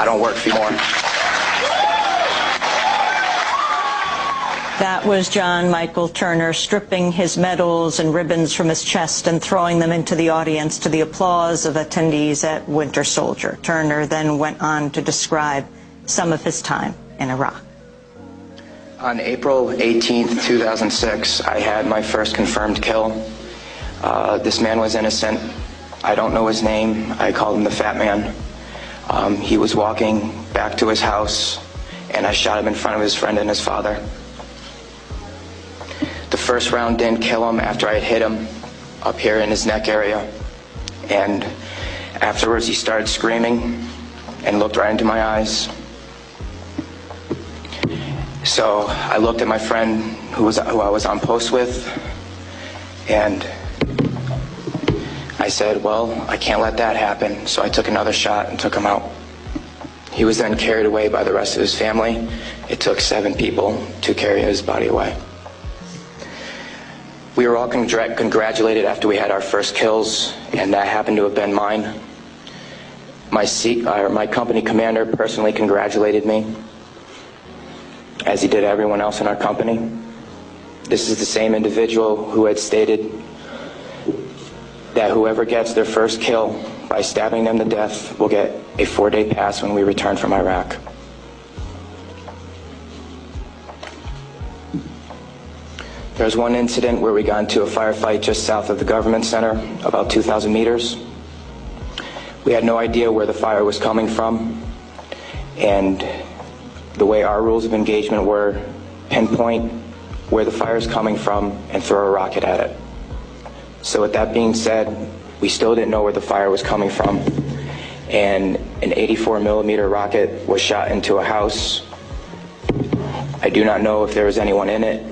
I don't work for you more. That was John Michael Turner stripping his medals and ribbons from his chest and throwing them into the audience to the applause of attendees at Winter Soldier. Turner then went on to describe some of his time in Iraq. On April 18th, 2006, I had my first confirmed kill. This man was innocent. I don't know his name. I called him the Fat Man. He was walking back to his house, and I shot him in front of his friend and his father. The first round didn't kill him after I had hit him up here in his neck area. And afterwards he started screaming and looked right into my eyes. So I looked at my friend who I was on post with, and I said, well, I can't let that happen. So I took another shot and took him out. He was then carried away by the rest of his family. It took 7 people to carry his body away. We were all congratulated after we had our first kills, and that happened to have been mine. My company commander personally congratulated me, as he did everyone else in our company. This is the same individual who had stated that whoever gets their first kill by stabbing them to death will get a 4-day pass when we return from Iraq. There was one incident where we got into a firefight just south of the government center, about 2,000 meters. We had no idea where the fire was coming from, and the way our rules of engagement were, pinpoint where the fire is coming from and throw a rocket at it. So with that being said, we still didn't know where the fire was coming from, and an 84mm rocket was shot into a house. I do not know if there was anyone in it.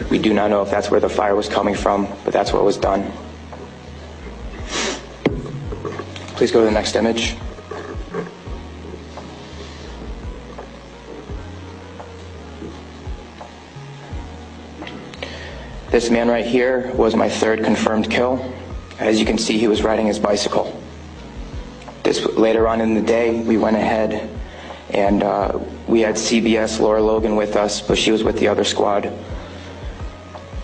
We do not know if that's where the fire was coming from, but that's what was done. Please go to the next image. This man right here was my 3rd confirmed kill. As you can see, he was riding his bicycle. Later on in the day, we went ahead and we had CBS Laura Logan with us, but she was with the other squad.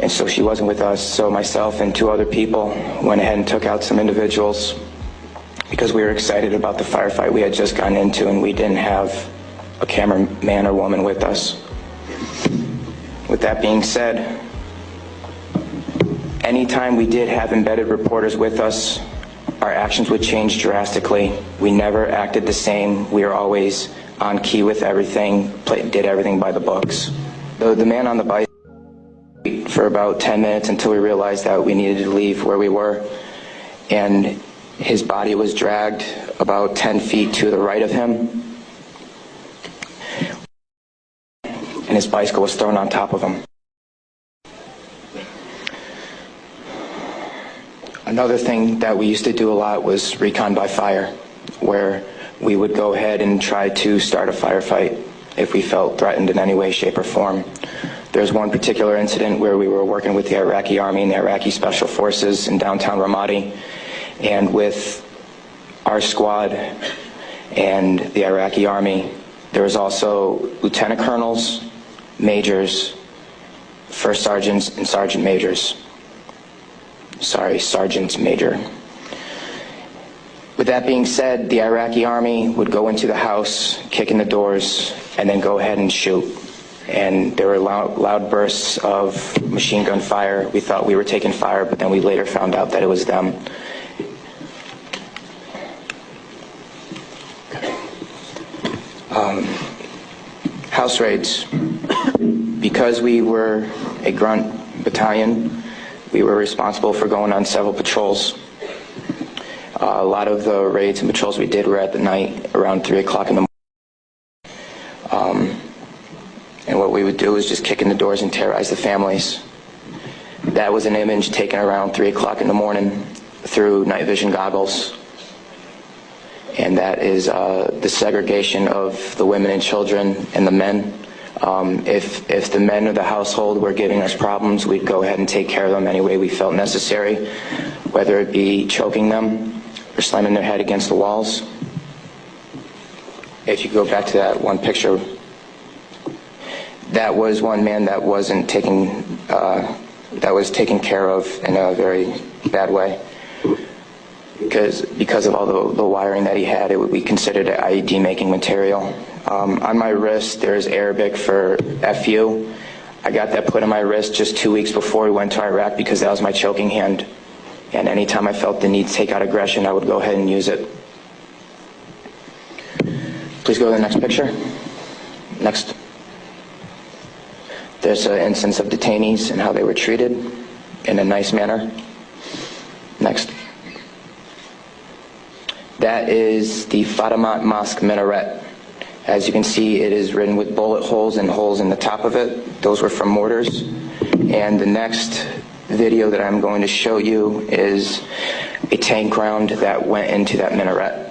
And so she wasn't with us, so myself and 2 other people went ahead and took out some individuals because we were excited about the firefight we had just gotten into, and we didn't have a cameraman or woman with us. With that being said, anytime we did have embedded reporters with us, our actions would change drastically. We never acted the same. We were always on key with everything, did everything by the books. The man on the bike for about 10 minutes until we realized that we needed to leave where we were, and his body was dragged about 10 feet to the right of him, and his bicycle was thrown on top of him. Another thing that we used to do a lot was recon by fire, where we would go ahead and try to start a firefight if we felt threatened in any way, shape, or form. There's one particular incident where we were working with the Iraqi Army and the Iraqi Special Forces in downtown Ramadi, and with our squad and the Iraqi Army, there was also lieutenant colonels, majors, first sergeants, and sergeant majors. Sorry, sergeants major. With that being said, the Iraqi Army would go into the house, kick in the doors, and then go ahead and shoot. And there were loud bursts of machine gun fire. We thought we were taking fire, but then we later found out that it was them. House raids. Because we were a grunt battalion, we were responsible for going on several patrols. A lot of the raids and patrols we did were at the night, around 3 o'clock in the morning. And what we would do is just kick in the doors and terrorize the families. That was an image taken around 3 o'clock in the morning through night vision goggles. And that is the segregation of the women and children and the men. If the men of the household were giving us problems, we'd go ahead and take care of them any way we felt necessary, whether it be choking them or slamming their head against the walls. if you go back to that one picture, that was one man that wasn't taken, that was taken care of in a very bad way. Because of all the wiring that he had, we considered it IED making material. On my wrist, there's Arabic for FU. I got that put on my wrist just 2 weeks before we went to Iraq because that was my choking hand. And anytime I felt the need to take out aggression, I would go ahead and use it. Please go to the next picture. Next. There's an instance of detainees and how they were treated in a nice manner. Next. That is the Fatimat Mosque minaret. As you can see, it is written with bullet holes and holes in the top of it. Those were from mortars. And the next video that I'm going to show you is a tank round that went into that minaret,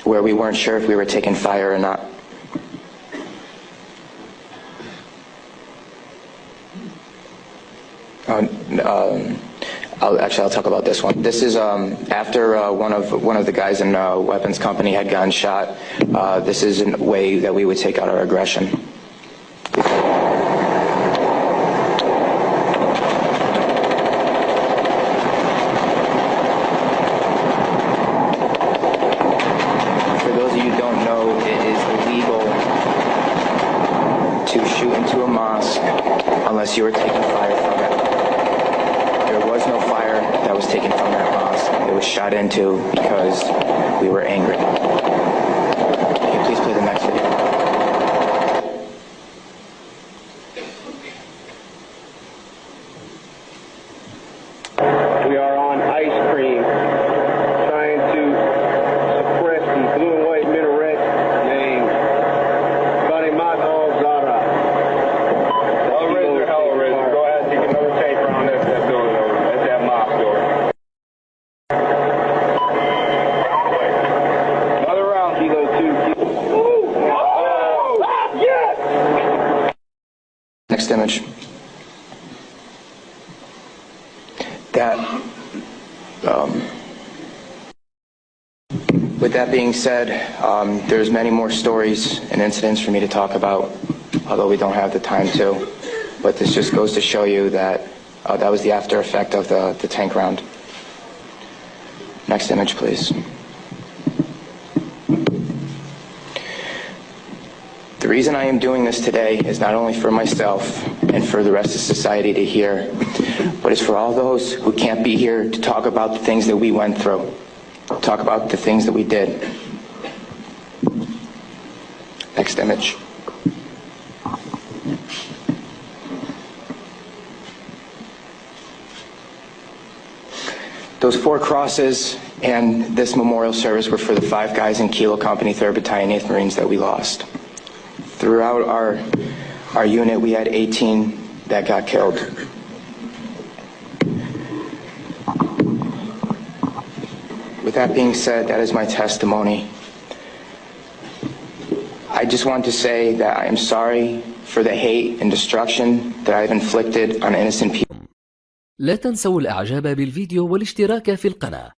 where we weren't sure if we were taking fire or not. I'll talk about this one. This is after one of the guys in weapons company had gotten shot. This is a way that we would take out our aggression. For those of you who don't know, it is illegal to shoot into a mosque unless you are taking fire from it. There was no fire that was taken from that mosque. It was shot into because we were angry. Can you please play the next video? We are on ice cream, trying to suppress the blue and white minaret named Fatimat al-Zahra. Hell raiser. Go ahead and take another tank around that building over. That's that mosque door. Another round, Kilo 2. Ooh! Oh! Yes! Next image. With that being said, there's many more stories and incidents for me to talk about, although we don't have the time to. But this just goes to show you that that was the after effect of the tank round. Next image, please. The reason I am doing this today is not only for myself and for the rest of society to hear, but it's for all those who can't be here to talk about the things that we went through, talk about the things that we did. Next image. Those 4 crosses and this memorial service were for the 5 guys in Kilo Company, 3rd Battalion, 8th Marines that we lost. Throughout our unit, we had 18 that got killed. With that being said, that is my testimony. I just want to say that I am sorry for the hate and destruction that I have inflicted on innocent people. لا تنسوا الإعجاب بالفيديو والاشتراك في القناة.